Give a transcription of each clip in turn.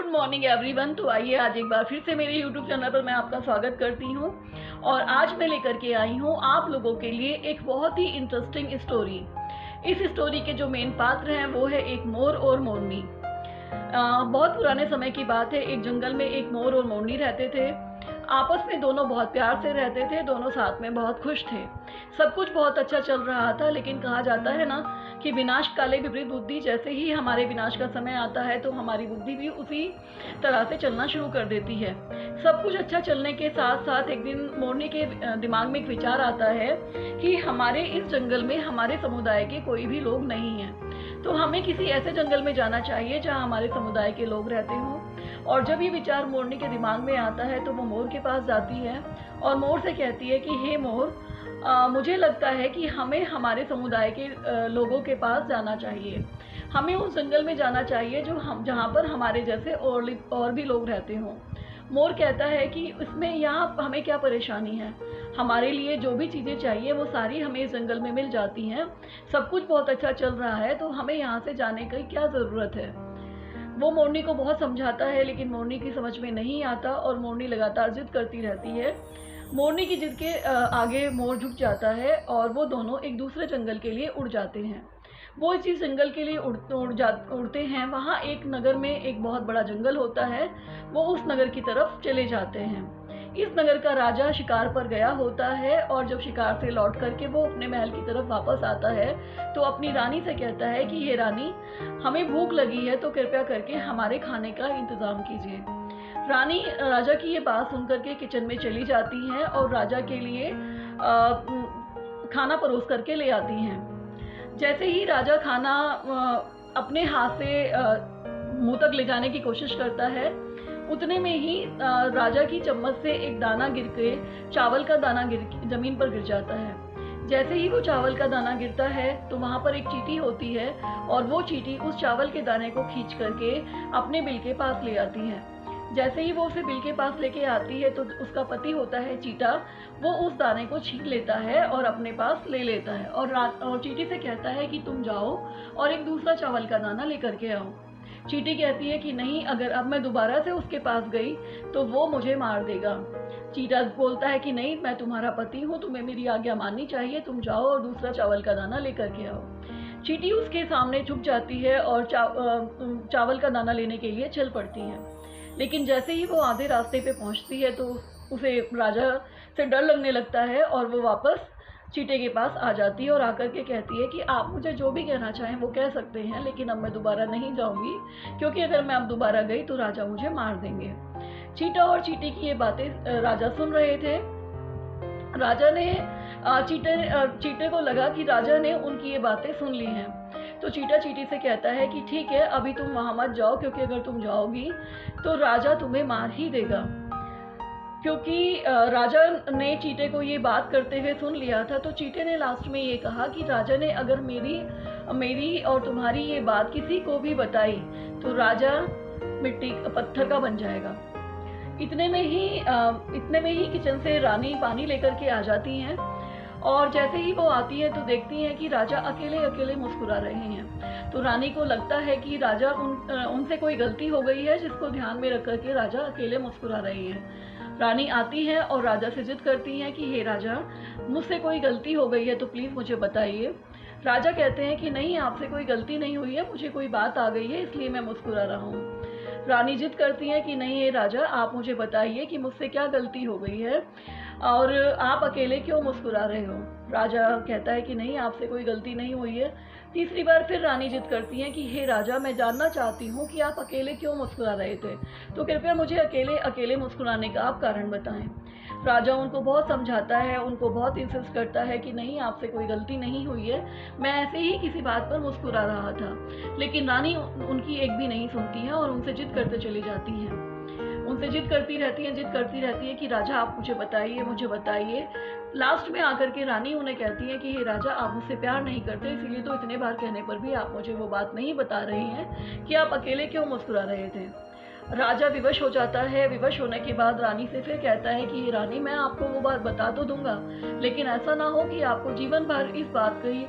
Morning everyone. तो आइए आज एक बार फिर से मेरे यूट्यूब चैनल पर मैं आपका स्वागत करती हूँ और आज मैं लेकर के आई हूँ आप लोगों के लिए एक बहुत ही इंटरेस्टिंग स्टोरी। इस स्टोरी के जो मेन पात्र हैं वो है एक मोर और मोरनी। बहुत पुराने समय की बात है। एक जंगल में एक मोर और मोरनी रहते थे। आपस में दोनों बहुत प्यार से रहते थे, दोनों साथ में बहुत खुश थे। सब कुछ बहुत अच्छा चल रहा था, लेकिन कहा जाता है ना कि विनाश काले विपरीत बुद्धि। जैसे ही हमारे विनाश का समय आता है तो हमारी बुद्धि भी उसी तरह से चलना शुरू कर देती है। सब कुछ अच्छा चलने के साथ साथ एक दिन मोरनी के दिमाग में एक विचार आता है कि हमारे इस जंगल में हमारे समुदाय के कोई भी लोग नहीं हैं, तो हमें किसी ऐसे जंगल में जाना चाहिए जहाँ हमारे समुदाय के लोग रहते हों। और जब ये विचार मोरनी के दिमाग में आता है तो वो मोर के पास जाती है और मोर से कहती है कि हे मोर, मुझे लगता है कि हमें हमारे समुदाय के लोगों के पास जाना चाहिए। हमें उस जंगल में जाना चाहिए जहाँ पर हमारे जैसे और भी लोग रहते हों। मोर कहता है कि इसमें यहाँ हमें क्या परेशानी है, हमारे लिए जो भी चीज़ें चाहिए वो सारी हमें इस जंगल में मिल जाती हैं। सब कुछ बहुत अच्छा चल रहा है, तो हमें यहाँ से जाने की क्या ज़रूरत है। वो मोरनी को बहुत समझाता है, लेकिन मोरनी की समझ में नहीं आता और मोरनी लगातार जिद करती रहती है। मोरनी की जिद के आगे मोर झुक जाता है और वो दोनों एक दूसरे जंगल के लिए उड़ जाते हैं। वो जिस जंगल के लिए उड़ते हैं, वहाँ एक नगर में एक बहुत बड़ा जंगल होता है। वो उस नगर की तरफ चले जाते हैं। इस नगर का राजा शिकार पर गया होता है और जब शिकार से लौट करके वो अपने महल की तरफ वापस आता है तो अपनी रानी से कहता है कि हे रानी, हमें भूख लगी है, तो कृपया करके हमारे खाने का इंतज़ाम कीजिए। रानी राजा की ये बात सुनकर के किचन में चली जाती हैं और राजा के लिए खाना परोस करके ले आती हैं। जैसे ही राजा खाना अपने हाथ से मुंह तक ले जाने की कोशिश करता है, उतने में ही राजा की चम्मच से एक दाना गिर के, चावल का दाना जमीन पर गिर जाता है। जैसे ही वो चावल का दाना गिरता है तो वहाँ पर एक चींटी होती है और वो चींटी उस चावल के दाने को खींच करके अपने बिल के पास ले आती है। जैसे ही वो उसे बिल के पास लेके आती है तो उसका पति होता है चीटा, वो उस दाने को छीन लेता है और अपने पास ले लेता है और चींटी से कहता है कि तुम जाओ और एक दूसरा चावल का दाना लेकर के आओ। चींटी कहती है कि नहीं, अगर अब मैं दोबारा से उसके पास गई तो वो मुझे मार देगा। चीटा बोलता है कि नहीं, मैं तुम्हारा पति हूँ, तुम्हें मेरी आज्ञा माननी चाहिए, तुम जाओ और दूसरा चावल का दाना लेकर के आओ। चींटी उसके सामने झुक जाती है और चावल का दाना लेने के लिए चल पड़ती है। लेकिन जैसे ही वो आधे रास्ते पे पहुंचती है तो उसे राजा से डर लगने लगता है और वो वापस चीटे के पास आ जाती है और आकर के कहती है कि आप मुझे जो भी कहना चाहें वो कह सकते हैं, लेकिन अब मैं दोबारा नहीं जाऊंगी, क्योंकि अगर मैं अब दोबारा गई तो राजा मुझे मार देंगे। चीटा और चीटी की ये बातें राजा सुन रहे थे। राजा ने चीटे को लगा कि राजा ने उनकी ये बातें सुन ली हैं, तो चीटा चीटी से कहता है कि ठीक है, अभी तुम वहाँ मत जाओ, क्योंकि अगर तुम जाओगी तो राजा तुम्हें मार ही देगा। क्योंकि राजा ने चीटे को ये बात करते हुए सुन लिया था, तो चीटे ने लास्ट में ये कहा कि राजा ने अगर मेरी और तुम्हारी ये बात किसी को भी बताई तो राजा पत्थर का बन जाएगा। इतने में ही किचन से रानी पानी लेकर के आ जाती हैं और जैसे ही वो आती है तो देखती हैं कि राजा अकेले अकेले मुस्कुरा रहे हैं। तो रानी को लगता है कि राजा उनसे कोई गलती हो गई है, जिसको ध्यान में रख करके राजा अकेले मुस्कुरा रहे हैं। रानी आती है और राजा से जिद करती हैं कि हे राजा, मुझसे कोई गलती हो गई है तो प्लीज़ मुझे बताइए। राजा कहते हैं कि नहीं, आपसे कोई गलती नहीं हुई है, मुझे कोई बात आ गई है इसलिए मैं मुस्कुरा रहा हूँ। रानी जिद करती है कि नहीं हे राजा, आप मुझे बताइए कि मुझसे क्या गलती हो गई है और आप अकेले क्यों मुस्कुरा रहे हो। राजा कहता है कि नहीं, आपसे कोई गलती नहीं हुई है। तीसरी बार फिर रानी जिद करती हैं कि हे राजा, मैं जानना चाहती हूँ कि आप अकेले क्यों मुस्कुरा रहे थे, तो कृपया मुझे अकेले मुस्कुराने का आप कारण बताएं। राजा उनको बहुत समझाता है, उनको बहुत इंसिस्ट करता है कि नहीं, आपसे कोई गलती नहीं हुई है, मैं ऐसे ही किसी बात पर मुस्कुरा रहा था। लेकिन रानी उनकी एक भी नहीं सुनती है और उनसे जिद करते चली जाती हैं। उनसे जिद करती रहती है कि राजा आप मुझे बताइए। लास्ट में आकर के रानी उन्हें कहती है कि हे राजा, आप मुझसे प्यार नहीं करते, इसीलिए तो इतने बार कहने पर भी आप मुझे वो बात नहीं बता रहे हैं कि आप अकेले क्यों मुस्कुरा रहे थे। राजा विवश हो जाता है। विवश होने के बाद रानी से फिर कहता है कि रानी, मैं आपको वो बात बता तो दूंगा, लेकिन ऐसा ना हो कि आपको जीवन भर इस बात की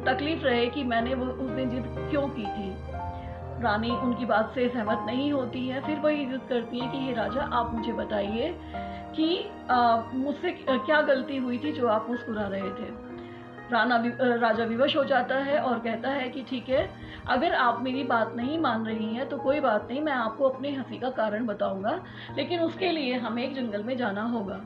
तकलीफ रहे कि मैंने वो उस दिन जिद क्यों की थी। रानी उनकी बात से सहमत नहीं होती है। फिर वही जिद करती है कि हे राजा, आप मुझे बताइए कि मुझसे क्या गलती हुई थी जो आप मुस्कुरा रहे थे। राजा विवश हो जाता है और कहता है कि ठीक है, अगर आप मेरी बात नहीं मान रही हैं तो कोई बात नहीं, मैं आपको अपनी हंसी का कारण बताऊंगा, लेकिन उसके लिए हमें एक जंगल में जाना होगा।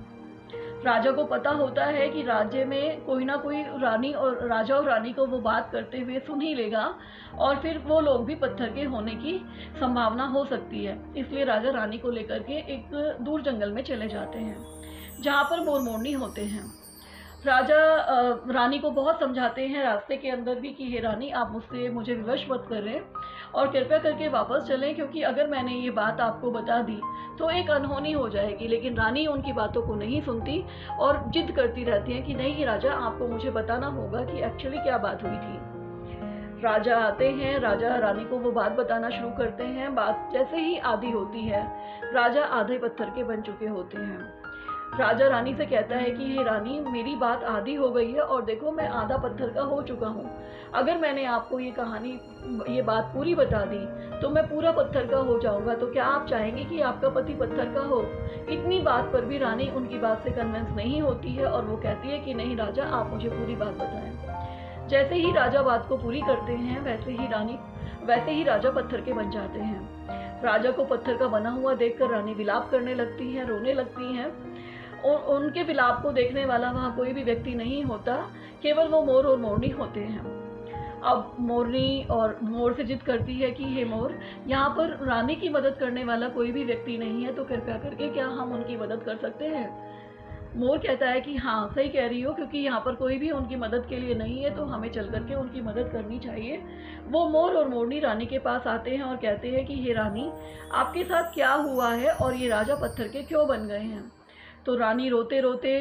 राजा को पता होता है कि राज्य में कोई ना कोई राजा और रानी को वो बात करते हुए सुन ही लेगा, और फिर वो लोग भी पत्थर के होने की संभावना हो सकती है। इसलिए राजा रानी को लेकर के एक दूर जंगल में चले जाते हैं जहाँ पर मोर मोरनी होते हैं। राजा रानी को बहुत समझाते हैं रास्ते के अंदर भी कि हे रानी, आप मुझे विवश मत करें और कृपया करके वापस चलें, क्योंकि अगर मैंने ये बात आपको बता दी तो एक अनहोनी हो जाएगी। लेकिन रानी उनकी बातों को नहीं सुनती और जिद करती रहती है कि नहीं राजा, आपको मुझे बताना होगा कि एक्चुअली क्या बात हुई थी। राजा आते हैं, राजा रानी को वो बात बताना शुरू करते हैं। बात जैसे ही आधी होती है, राजा आधे पत्थर के बन चुके होते हैं। राजा रानी से कहता है कि हे रानी, मेरी बात आधी हो गई है और देखो मैं आधा पत्थर का हो चुका हूँ। अगर मैंने आपको ये बात पूरी बता दी तो मैं पूरा पत्थर का हो जाऊंगा, तो क्या आप चाहेंगे कि आपका पति पत्थर का हो? इतनी बात पर भी रानी उनकी बात से कन्विंस नहीं होती है और वो कहती है कि नहीं राजा, आप मुझे पूरी बात बताएं। जैसे ही राजा बात को पूरी करते हैं वैसे ही राजा पत्थर के बन जाते हैं। राजा को पत्थर का बना हुआ देखकर रानी विलाप करने लगती है, रोने लगती हैं। और उनके विलाप को देखने वाला वहाँ कोई भी व्यक्ति नहीं होता, केवल वो मोर और मोरनी होते हैं। अब मोरनी और मोर से जिद करती है कि हे मोर, यहाँ पर रानी की मदद करने वाला कोई भी व्यक्ति नहीं है, तो कृपया करके क्या हम उनकी मदद कर सकते हैं? मोर कहता है कि हाँ, सही कह रही हो, क्योंकि यहाँ पर कोई भी उनकी मदद के लिए नहीं है, तो हमें चल करके उनकी मदद करनी चाहिए। वो मोर और मोरनी रानी के पास आते हैं और कहते हैं कि हे रानी, आपके साथ क्या हुआ है और ये राजा पत्थर के क्यों बन गए हैं? तो रानी रोते रोते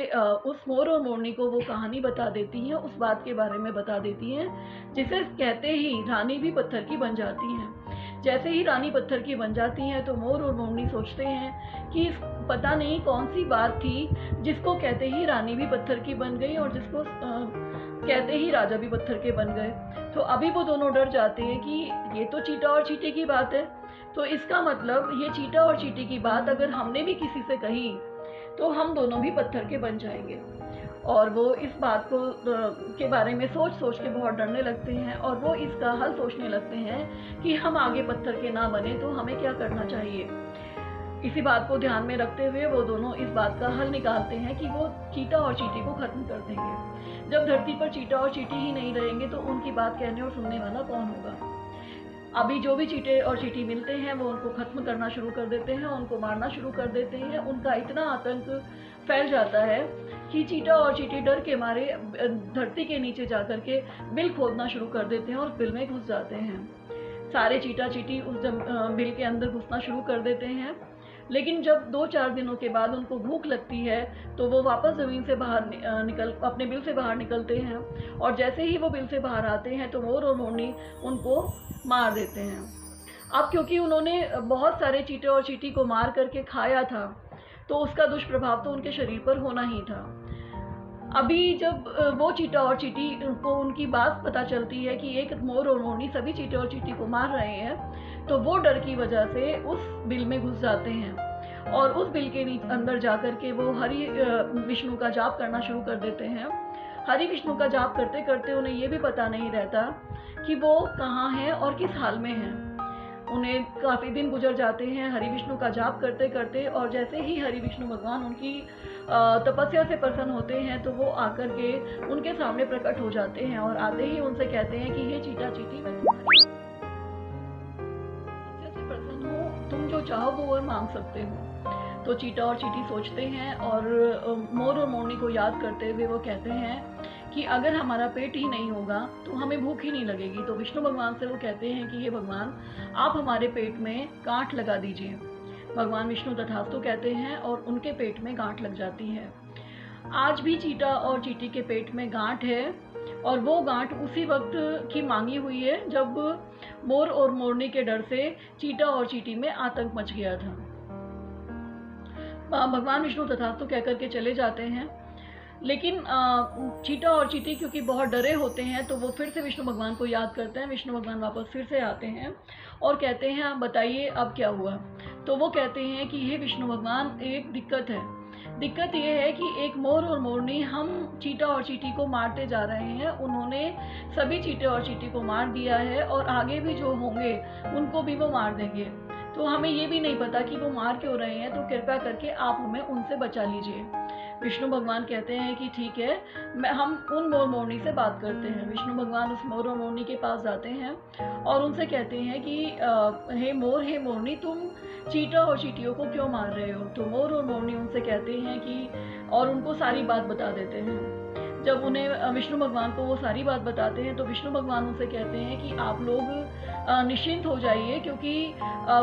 उस मोर और मोरनी को वो कहानी बता देती हैं, उस बात के बारे में बता देती हैं, जिसे कहते ही रानी भी पत्थर की बन जाती हैं। जैसे ही रानी पत्थर की बन जाती हैं तो मोर और मोरनी सोचते हैं कि पता नहीं कौन सी बात थी जिसको कहते ही रानी भी पत्थर की बन गई और जिसको कहते ही राजा भी पत्थर के बन गए। तो अभी वो दोनों डर जाते हैं कि ये तो चीटा और चींटी की बात है, तो इसका मतलब ये चीटा और चींटी की बात अगर हमने भी किसी से कही तो हम दोनों भी पत्थर के बन जाएंगे। और वो इस बात को के बारे में सोच सोच के बहुत डरने लगते हैं और वो इसका हल सोचने लगते हैं कि हम आगे पत्थर के ना बने तो हमें क्या करना चाहिए। इसी बात को ध्यान में रखते हुए वो दोनों इस बात का हल निकालते हैं कि वो चीटा और चींटी को खत्म कर देंगे। जब धरती पर चीटा और चींटी ही नहीं रहेंगे तो उनकी बात कहने और सुनने वाला कौन होगा। अभी जो भी चीटे और चींटी मिलते हैं वो उनको खत्म करना शुरू कर देते हैं, उनको मारना शुरू कर देते हैं। उनका इतना आतंक फैल जाता है कि चीटा और चींटी डर के मारे धरती के नीचे जाकर के बिल खोदना शुरू कर देते हैं और बिल में घुस जाते हैं। सारे चीटा चींटी उस बिल के अंदर घुसना शुरू कर देते हैं। लेकिन जब 2-4 दिनों के बाद उनको भूख लगती है तो वो वापस ज़मीन से बाहर अपने बिल से बाहर निकलते हैं, और जैसे ही वो बिल से बाहर आते हैं तो मोर और मोरनी उनको मार देते हैं। अब क्योंकि उन्होंने बहुत सारे चीटे और चींटी को मार करके खाया था तो उसका दुष्प्रभाव तो उनके शरीर पर होना ही था। अभी जब वो चीटा और चींटी को उनकी बात पता चलती है कि एक मोर और मोरनी सभी चीटे और चींटी को मार रहे हैं, तो वो डर की वजह से उस बिल में घुस जाते हैं और उस बिल के अंदर जाकर के वो हरि विष्णु का जाप करना शुरू कर देते हैं। हरि विष्णु का जाप करते करते उन्हें ये भी पता नहीं रहता कि वो कहाँ हैं और किस हाल में हैं। उन्हें काफ़ी दिन गुजर जाते हैं हरि विष्णु का जाप करते करते, और जैसे ही हरि विष्णु भगवान उनकी तपस्या से प्रसन्न होते हैं तो वो आकर के उनके सामने प्रकट हो जाते हैं और आते ही उनसे कहते हैं कि हे चीटा चींटी, मैं तुम्हारी तपस्या से प्रसन्न हूँ, तुम जो चाहो वो वर मांग सकते हो। तो चीटा और चींटी सोचते हैं और मोर और मोरनी को याद करते हुए वो कहते हैं कि अगर हमारा पेट ही नहीं होगा तो हमें भूख ही नहीं लगेगी। तो विष्णु भगवान से वो कहते हैं कि ये भगवान, आप हमारे पेट में गांठ लगा दीजिए। भगवान विष्णु तथास्तु कहते हैं और उनके पेट में गांठ लग जाती है। आज भी चीटा और चींटी के पेट में गांठ है और वो गांठ उसी वक्त की मांगी हुई है जब मोर और मोरनी के डर से चीटा और चींटी में आतंक मच गया था। भगवान विष्णु तथास्तु कहकर के चले जाते हैं। लेकिन चीटा और चीटी क्योंकि बहुत डरे होते हैं तो वो फिर से विष्णु भगवान को याद करते हैं। विष्णु भगवान वापस फिर से आते हैं और कहते हैं आप बताइए अब क्या हुआ। तो वो कहते हैं कि हे विष्णु भगवान, एक दिक्कत है। दिक्कत ये है कि एक मोर और मोरनी हम चीटा और चीटी को मारते जा रहे हैं। उन्होंने सभी चीटे और चीटी को मार दिया है और आगे भी जो होंगे उनको भी वो मार देंगे। तो हमें ये भी नहीं पता कि वो मार क्यों रहे हैं, तो कृपया करके आप हमें उनसे बचा लीजिए। विष्णु भगवान कहते हैं कि ठीक है, हम उन मोर मोरनी से बात करते हैं। विष्णु भगवान उस मोर और मोरनी के पास जाते हैं और उनसे कहते हैं कि हे मोर, हे मोरनी, तुम चीटा और चीटियों को क्यों मार रहे हो। तो मोर और मोरनी उनसे कहते हैं कि और उनको सारी बात बता देते हैं। जब उन्हें विष्णु भगवान को वो सारी बात बताते हैं तो विष्णु भगवान उनसे कहते हैं कि आप लोग निश्चिंत हो जाइए, क्योंकि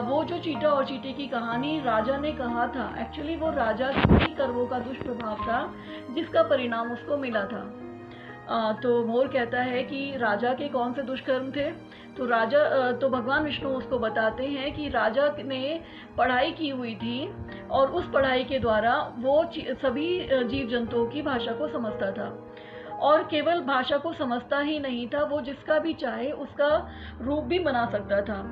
वो जो चीटा और चीटी की कहानी राजा ने कहा था, एक्चुअली वो राजा के कर्मों का दुष्प्रभाव था जिसका परिणाम उसको मिला था। तो मोर कहता है कि राजा के कौन से दुष्कर्म थे। तो भगवान विष्णु उसको बताते हैं कि राजा ने पढ़ाई की हुई थी और उस पढ़ाई के द्वारा वो सभी जीव जंतुओं की भाषा को समझता था। और केवल भाषा को समझता ही नहीं था, वो जिसका भी चाहे उसका रूप भी बना सकता था।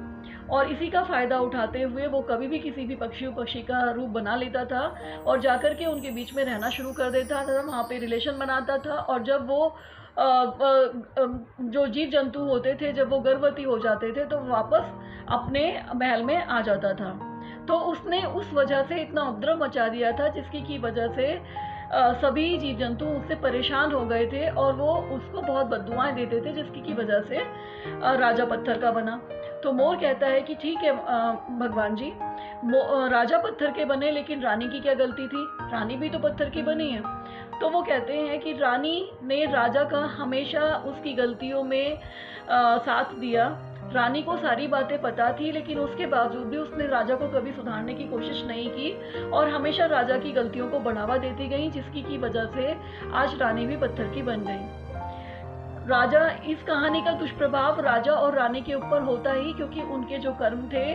और इसी का फ़ायदा उठाते हुए वो कभी भी किसी भी पक्षी का रूप बना लेता था और जाकर के उनके बीच में रहना शुरू कर देता था, वहाँ पे रिलेशन बनाता था। और जब वो जो जीव जंतु होते थे, जब वो गर्भवती हो जाते थे तो वापस अपने महल में आ जाता था। तो उसने उस वजह से इतना उपद्रव मचा दिया था जिसकी की वजह से सभी जीव जंतु उससे परेशान हो गए थे और वो उसको बहुत बद्दुआएं देते थे, जिसकी की वजह से राजा पत्थर का बना। तो मोर कहता है कि ठीक है भगवान जी, राजा पत्थर के बने, लेकिन रानी की क्या गलती थी, रानी भी तो पत्थर की बनी है। तो वो कहते हैं कि रानी ने राजा का हमेशा उसकी गलतियों में साथ दिया। रानी को सारी बातें पता थी, लेकिन उसके बावजूद भी उसने राजा को कभी सुधारने की कोशिश नहीं की और हमेशा राजा की गलतियों को बढ़ावा देती गई, जिसकी की वजह से आज रानी भी पत्थर की बन गई। राजा, इस कहानी का दुष्प्रभाव राजा और रानी के ऊपर होता ही, क्योंकि उनके जो कर्म थे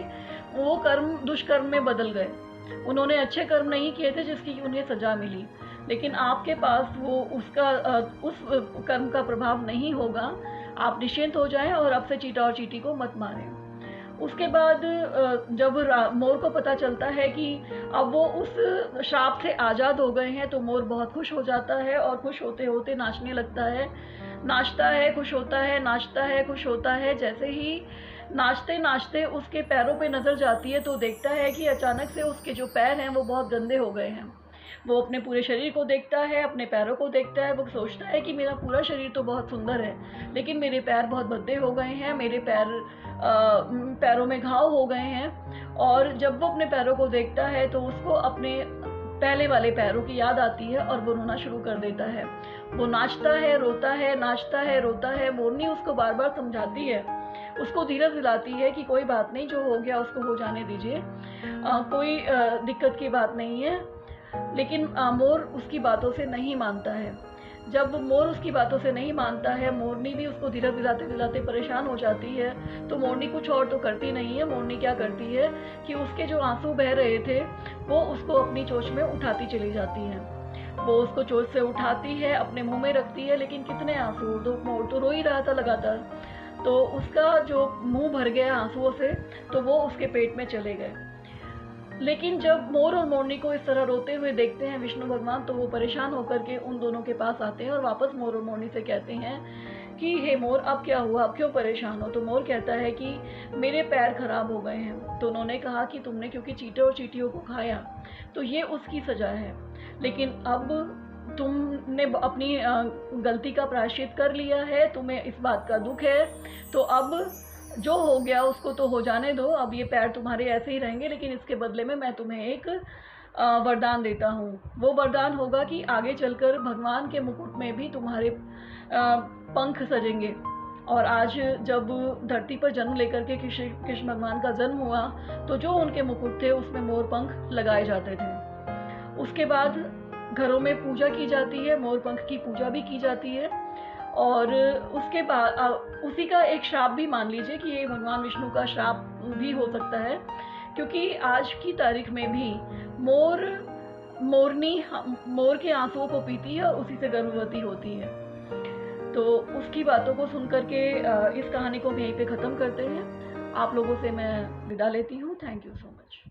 वो कर्म दुष्कर्म में बदल गए। उन्होंने अच्छे कर्म नहीं किए थे जिसकी उन्हें सजा मिली, लेकिन आपके पास वो उस कर्म का प्रभाव नहीं होगा। आप निश्चिंत हो जाएं और अब से चीटा और चीटी को मत मारें। उसके बाद जब मोर को पता चलता है कि अब वो उस श्राप से आज़ाद हो गए हैं तो मोर बहुत खुश हो जाता है और खुश होते होते नाचने लगता है। नाचता है, खुश होता है, नाचता है, खुश होता है। जैसे ही नाचते नाचते उसके पैरों पे नज़र जाती है तो देखता है कि अचानक से उसके जो पैर हैं वो बहुत गंदे हो गए हैं। वो अपने पूरे शरीर को देखता है, अपने पैरों को देखता है। वो सोचता है कि मेरा पूरा शरीर तो बहुत सुंदर है, लेकिन मेरे पैर बहुत भद्दे हो गए हैं, मेरे पैरों में घाव हो गए हैं। और जब वो अपने पैरों को देखता है तो उसको अपने पहले वाले पैरों की याद आती है और वो रोना शुरू कर देता है। वो नाचता है, रोता है, नाचता है, रोता है। मोरनी उसको बार बार समझाती है, उसको धीरज दिलाती है कि कोई बात नहीं, जो हो गया उसको हो जाने दीजिए, कोई दिक्कत की बात नहीं है। लेकिन मोर उसकी बातों से नहीं मानता है। जब मोर उसकी बातों से नहीं मानता है, मोरनी भी उसको धीरज दिलाते दिलाते परेशान हो जाती है। तो मोरनी कुछ और तो करती नहीं है। मोरनी क्या करती है कि उसके जो आंसू बह रहे थे वो उसको अपनी चोंच में उठाती चली जाती है। वो उसको चोंच से उठाती है, अपने मुंह में रखती है, लेकिन कितने आंसू, तो मोर तो रो ही रहा था लगातार। तो उसका जो मुंह भर गया आंसुओं से, तो वो उसके पेट में चले गए। लेकिन जब मोर और मोरनी को इस तरह रोते हुए देखते हैं विष्णु भगवान, तो वो परेशान होकर के उन दोनों के पास आते हैं और वापस मोर और मोरनी से कहते हैं कि हे मोर, अब क्या हुआ, अब क्यों परेशान हो। तो मोर कहता है कि मेरे पैर खराब हो गए हैं। तो उन्होंने कहा कि तुमने क्योंकि चीटे और चींटियों को खाया तो ये उसकी सजा है, लेकिन अब तुमने अपनी गलती का प्रायश्चित कर लिया है, तुम्हें इस बात का दुख है, तो अब जो हो गया उसको तो हो जाने दो। अब ये पैर तुम्हारे ऐसे ही रहेंगे, लेकिन इसके बदले में मैं तुम्हें एक वरदान देता हूँ। वो वरदान होगा कि आगे चलकर भगवान के मुकुट में भी तुम्हारे पंख सजेंगे। और आज जब धरती पर जन्म लेकर के कृष्ण भगवान का जन्म हुआ तो जो उनके मुकुट थे उसमें मोर पंख लगाए जाते थे। उसके बाद घरों में पूजा की जाती है, मोर पंख की पूजा भी की जाती है। और उसके बाद उसी का एक श्राप भी मान लीजिए कि ये भगवान विष्णु का श्राप भी हो सकता है, क्योंकि आज की तारीख में भी मोर मोरनी मोर के आंसुओं को पीती है और उसी से गर्भवती होती है। तो उसकी बातों को सुन करके इस कहानी को हम यहीं पे ख़त्म करते हैं। आप लोगों से मैं विदा लेती हूँ। Thank you so much.